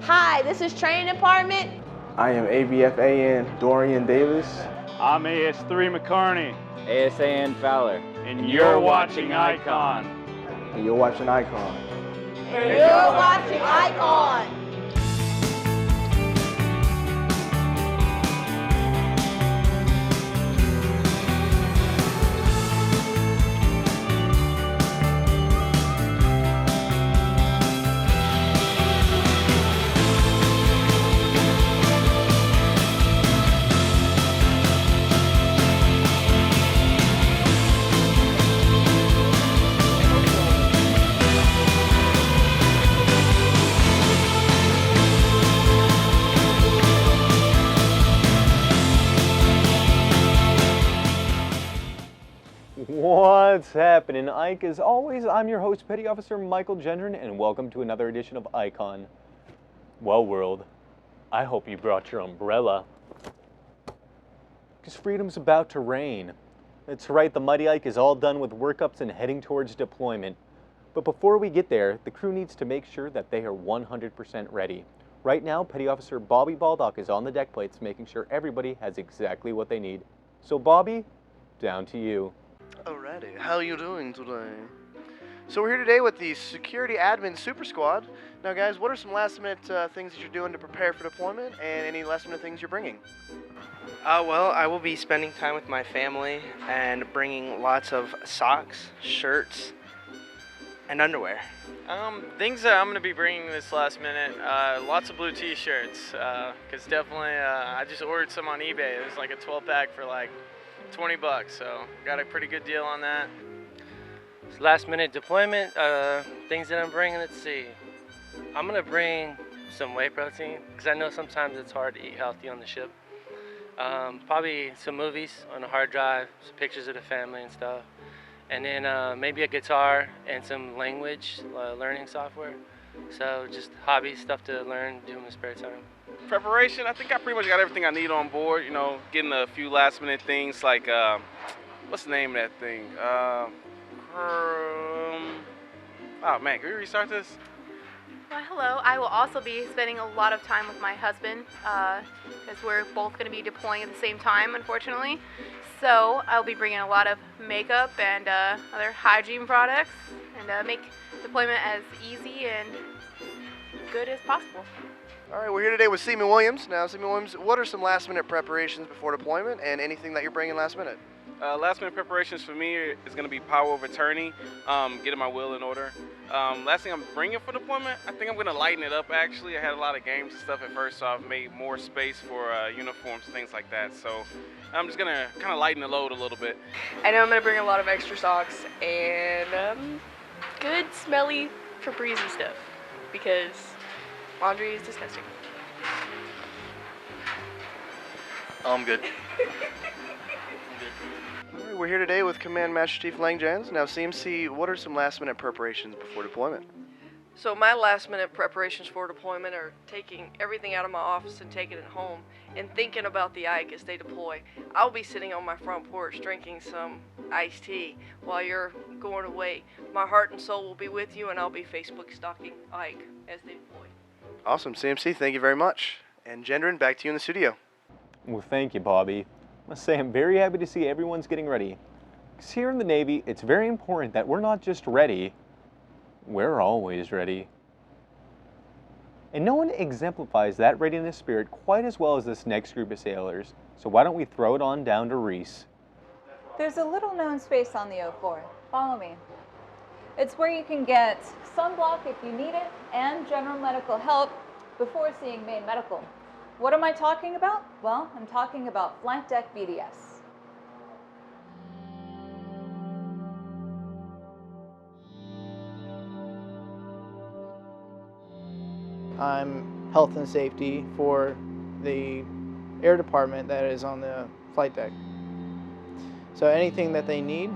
Hi, this is training department. I am AVFAN Dorian Davis. I'm AS3 McCarney. ASAN Fowler. And you're watching IKE On. And you're watching IKE On. And you're watching IKE On. What's happening, Ike? As always, I'm your host, Petty Officer Michael Gendron, and welcome to another edition of IKE On. Well, world, I hope you brought your umbrella, because freedom's about to reign. That's right, the Mighty Ike is all done with workups and heading towards deployment. But before we get there, the crew needs to make sure that they are 100% ready. Right now, Petty Officer Bobby Baldock is on the deck plates, making sure everybody has exactly what they need. So, Bobby, down to you. Alrighty, how are you doing today? So we're here today with the Security Admin Super Squad. Now guys, what are some last minute things that you're doing to prepare for deployment, and any last minute things you're bringing? Well, I will be spending time with my family and bringing lots of socks, shirts, and underwear. Things that I'm going to be bringing this last minute, lots of blue t-shirts, because definitely I just ordered some on eBay. It was like a 12-pack for like $20, so got a pretty good deal on that. Last minute deployment, things that I'm bringing, let's see. I'm gonna bring some whey protein, because I know sometimes it's hard to eat healthy on the ship. Probably some movies on a hard drive, some pictures of the family and stuff. And then maybe a guitar and some language learning software. So just hobby stuff to learn, do in my spare time. Preparation, I think I pretty much got everything I need on board, you know, getting a few last minute things like, what's the name of that thing? Oh man, can we restart this? Well, hello. I will also be spending a lot of time with my husband because we're both going to be deploying at the same time, unfortunately. So I'll be bringing a lot of makeup and other hygiene products and make deployment as easy and good as possible. Alright, we're here today with Seaman Williams. Now Seaman Williams, what are some last minute preparations before deployment, and anything that you're bringing last minute? Last minute preparations for me is going to be power of attorney, getting my will in order. Last thing I'm bringing for deployment, I think I'm going to lighten it up actually. I had a lot of games and stuff at first, so I've made more space for uniforms, things like that. So I'm just going to kind of lighten the load a little bit. I know I'm going to bring a lot of extra socks and good smelly Febreze stuff, because laundry is disgusting. I'm good. Alright, we're here today with Command Master Chief Langejans. Now CMC, what are some last minute preparations before deployment? So my last minute preparations for deployment are taking everything out of my office and taking it home and thinking about the Ike as they deploy. I'll be sitting on my front porch drinking some iced tea while you're going away. My heart and soul will be with you, and I'll be Facebook stalking Ike as they deploy. Awesome, CMC, thank you very much. And Gendron, back to you in the studio. Well, thank you, Bobby. I must say I'm very happy to see everyone's getting ready. Because here in the Navy, it's very important that we're not just ready, we're always ready. And no one exemplifies that readiness spirit quite as well as this next group of sailors. So why don't we throw it on down to Reese? There's a little known space on the 04. Follow me. It's where you can get sunblock if you need it and general medical help before seeing main medical. What am I talking about? Well, I'm talking about flight deck BDS. I'm health and safety for the air department that is on the flight deck. So anything that they need,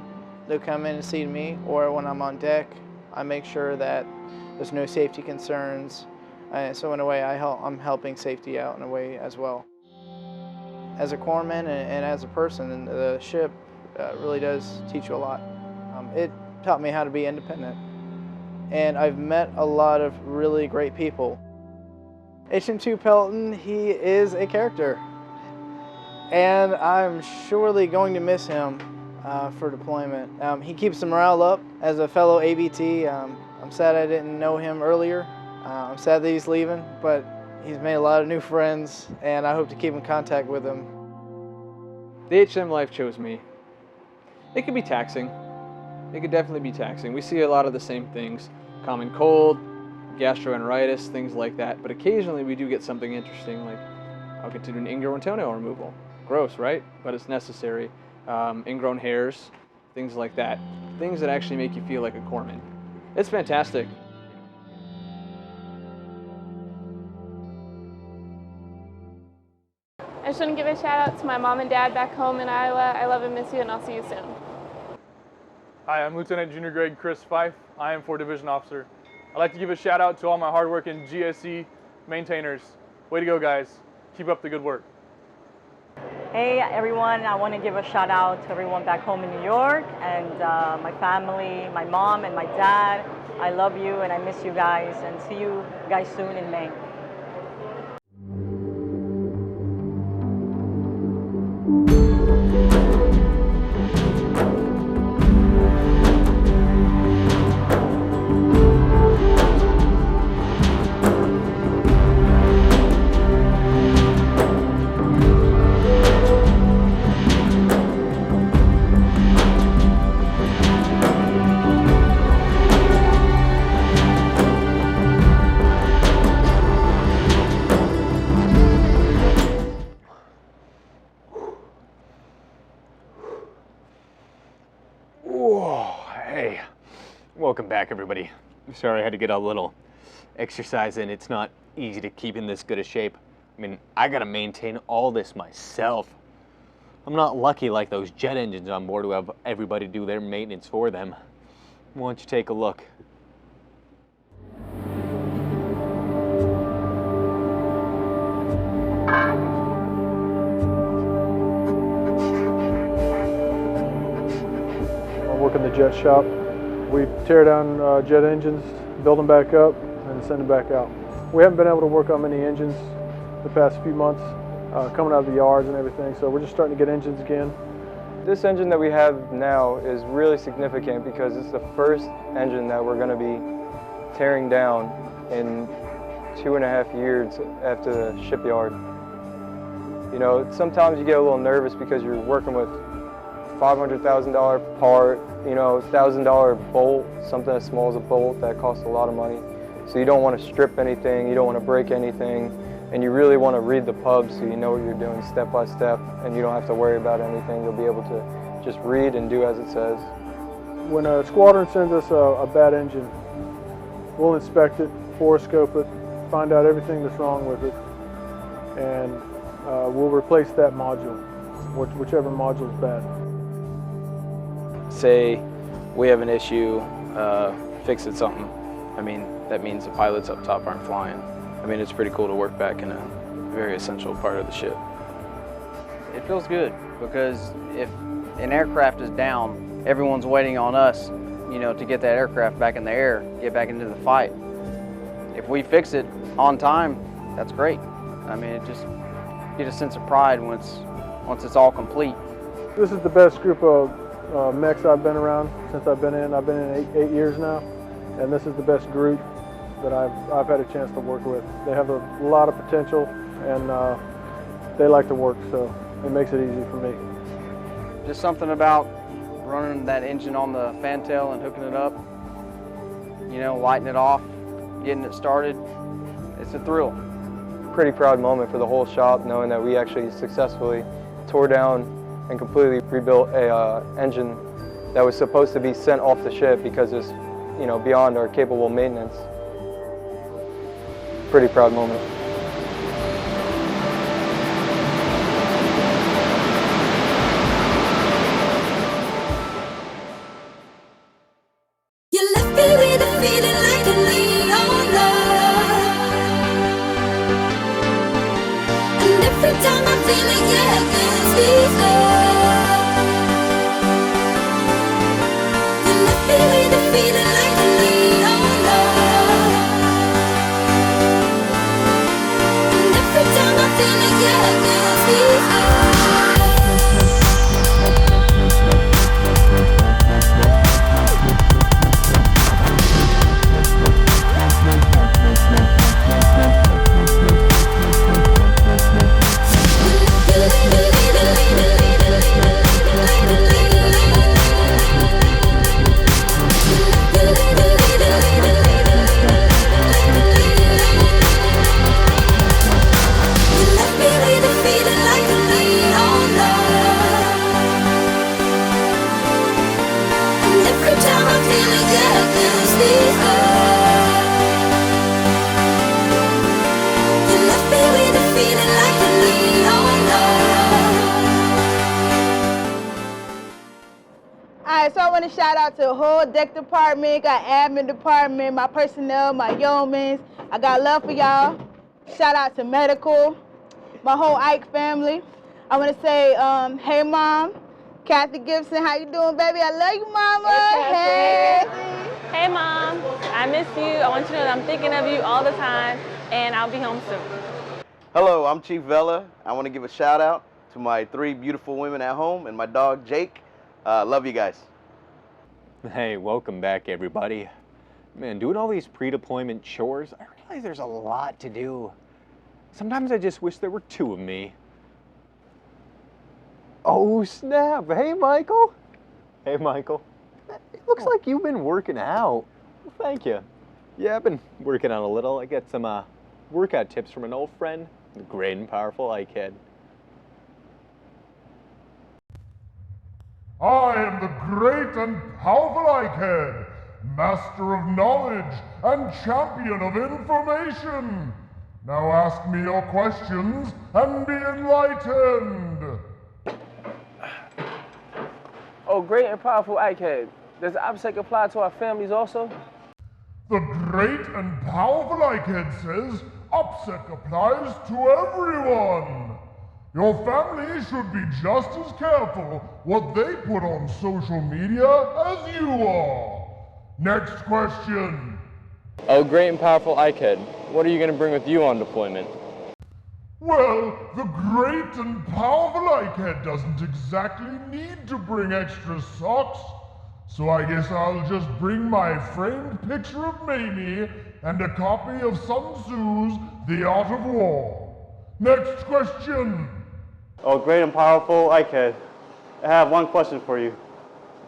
they'll come in and see me, or when I'm on deck, I make sure that there's no safety concerns. So in a way, I'm helping safety out in a way as well. As a corpsman and as a person, the ship really does teach you a lot. It taught me how to be independent. And I've met a lot of really great people. HM2 Pelton, he is a character. And I'm surely going to miss him for deployment. He keeps the morale up as a fellow ABT. I'm sad I didn't know him earlier. I'm sad that he's leaving, but he's made a lot of new friends, and I hope to keep in contact with him. The HM life chose me. It can be taxing. It could definitely be taxing. We see a lot of the same things. Common cold, gastroenteritis, things like that. But occasionally we do get something interesting, like I'll get to do an ingrown toenail removal. Gross, right? But it's necessary. Ingrown hairs, things like that. Things that actually make you feel like a corpsman. It's fantastic. I just want to give a shout out to my mom and dad back home in Iowa. I love and miss you, and I'll see you soon. Hi, I'm Lieutenant Junior Grade Chris Fife. I am 4th Division Officer. I'd like to give a shout out to all my hardworking GSE maintainers. Way to go, guys. Keep up the good work. Hey everyone, I want to give a shout out to everyone back home in New York and my family, my mom and my dad. I love you and I miss you guys, and see you guys soon in May. Hey, welcome back everybody. Sorry I had to get a little exercise in. It's not easy to keep in this good a shape. I mean, I gotta maintain all this myself. I'm not lucky like those jet engines on board who have everybody do their maintenance for them. Why don't you take a look? I work in the jet shop. We tear down jet engines, build them back up, and send them back out. We haven't been able to work on many engines the past few months, coming out of the yards and everything, so we're just starting to get engines again. This engine that we have now is really significant because it's the first engine that we're going to be tearing down in 2.5 years after the shipyard. You know, sometimes you get a little nervous because you're working with $500,000 part, you know, $1,000 bolt, something as small as a bolt that costs a lot of money. So you don't want to strip anything, you don't want to break anything, and you really want to read the pub so you know what you're doing step by step, and you don't have to worry about anything. You'll be able to just read and do as it says. When a squadron sends us a bad engine, we'll inspect it, horoscope it, find out everything that's wrong with it, and we'll replace that module, whichever module is bad. Say we have an issue, fix it something. I mean, that means the pilots up top aren't flying. I mean, it's pretty cool to work back in a very essential part of the ship. It feels good because if an aircraft is down, everyone's waiting on us, you know, to get that aircraft back in the air, get back into the fight. If we fix it on time, that's great. I mean, it just gives a sense of pride once it's all complete. This is the best group of mechs I've been around since I've been in. I've been in eight years now, and this is the best group that I've had a chance to work with. They have a lot of potential, and they like to work, so it makes it easy for me. Just something about running that engine on the fantail and hooking it up, you know, lighting it off, getting it started. It's a thrill. Pretty proud moment for the whole shop, knowing that we actually successfully tore down and completely rebuilt a engine that was supposed to be sent off the ship because it's, you know, beyond our capable maintenance. Pretty proud moment. You left me with a feeling like a neon love, and every time I feel it, yeah, it gets me up. You left me with a feeling like a neon love, Alright, so I want to shout out to the whole deck department, got admin department, my personnel, my yeomans. I got love for y'all. Shout out to medical, my whole Ike family. I want to say, hey mom, Kathy Gibson, how you doing, baby? I love you, mama. Hey. Hey, Mom. I miss you. I want you to know that I'm thinking of you all the time, and I'll be home soon. Hello, I'm Chief Vela. I want to give a shout out to my 3 beautiful women at home and my dog, Jake. Love you guys. Hey, welcome back, everybody. Man, doing all these pre-deployment chores, I realize there's a lot to do. Sometimes I just wish there were 2 of me. Oh, snap. Hey, Michael. Hey, Michael. It looks like you've been working out. Well, thank you. Yeah, I've been working out a little. I got some workout tips from an old friend, the great and powerful IKE. I am the great and powerful IKE, master of knowledge and champion of information. Now ask me your questions and be enlightened. Oh, great and powerful IKE. Does OPSEC apply to our families also? The great and powerful IKE says OPSEC applies to everyone. Your family should be just as careful what they put on social media as you are. Next question. Oh, great and powerful IKE. What are you going to bring with you on deployment? Well, the great and powerful IKE doesn't exactly need to bring extra socks. So I guess I'll just bring my framed picture of Mamie and a copy of Sun Tzu's The Art of War. Next question. Oh, great and powerful IKE. I have one question for you,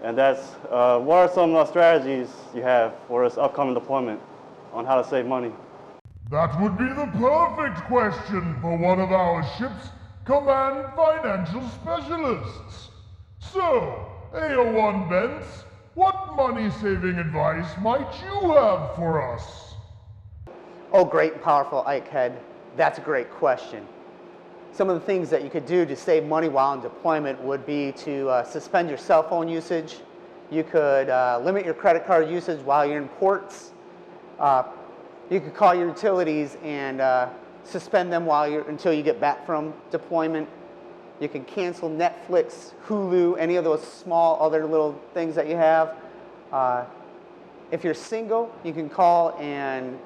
and that's, what are some strategies you have for this upcoming deployment on how to save money? That would be the perfect question for one of our ship's command financial specialists. So, AO1 Bents, what money-saving advice might you have for us? Oh, great and powerful IKE. That's a great question. Some of the things that you could do to save money while in deployment would be to suspend your cell phone usage. You could limit your credit card usage while you're in ports. You could call your utilities and suspend them until you get back from deployment. You can cancel Netflix, Hulu, any of those small other little things that you have. If you're single, you can call and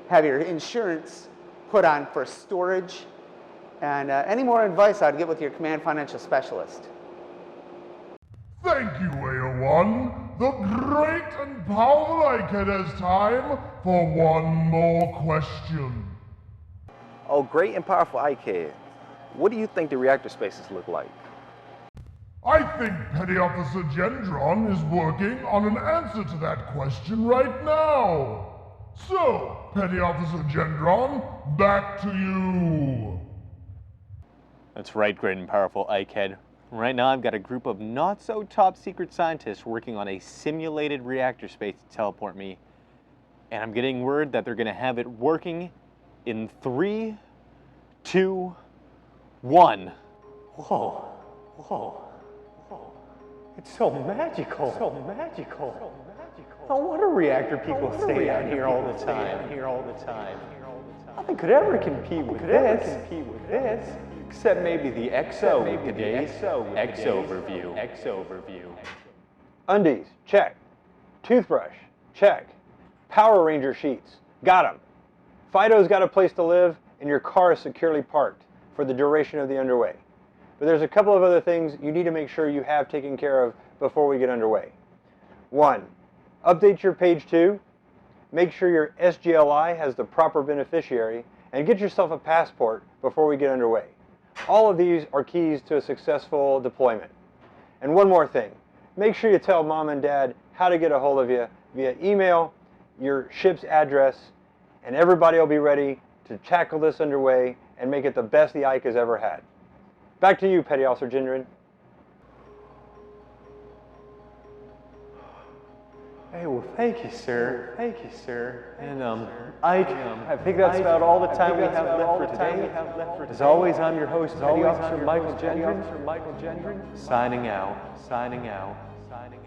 have your insurance put on for storage. And any more advice I'd get with your command financial specialist. Thank you, AO1. The great and powerful IKE has time for one more question. Oh, great and powerful IKE. What do you think the reactor spaces look like? I think Petty Officer Gendron is working on an answer to that question right now. So, Petty Officer Gendron, back to you. That's right, great and powerful IKE. Right now I've got a group of not-so-top-secret scientists working on a simulated reactor space to teleport me. And I'm getting word that they're going to have it working in 3, 2, 1. Whoa, whoa, whoa. It's so magical. So magical. So magical. No wonder reactor people stay out here all the time. Nothing could ever compete with this. Except maybe the EXO with today's EXO overview. Undies, check. Toothbrush, check. Power Ranger sheets, got them. Fido's got a place to live, and your car is securely parked. For for the duration of the underway. But there's a couple of other things you need to make sure you have taken care of before we get underway. 1, update your page 2, make sure your SGLI has the proper beneficiary, and get yourself a passport before we get underway. All of these are keys to a successful deployment. And one more thing, make sure you tell mom and dad how to get a hold of you via email, your ship's address, and everybody will be ready to tackle this underway and make it the best the IKE has ever had. Back to you, Petty Officer Gendron. Hey, well, thank you, sir. Thank you, sir. And, Ike, I think that's about all the time we have left for today. As always, I'm your host, Petty Officer Michael Gendron. Signing out. Signing out. Signing out.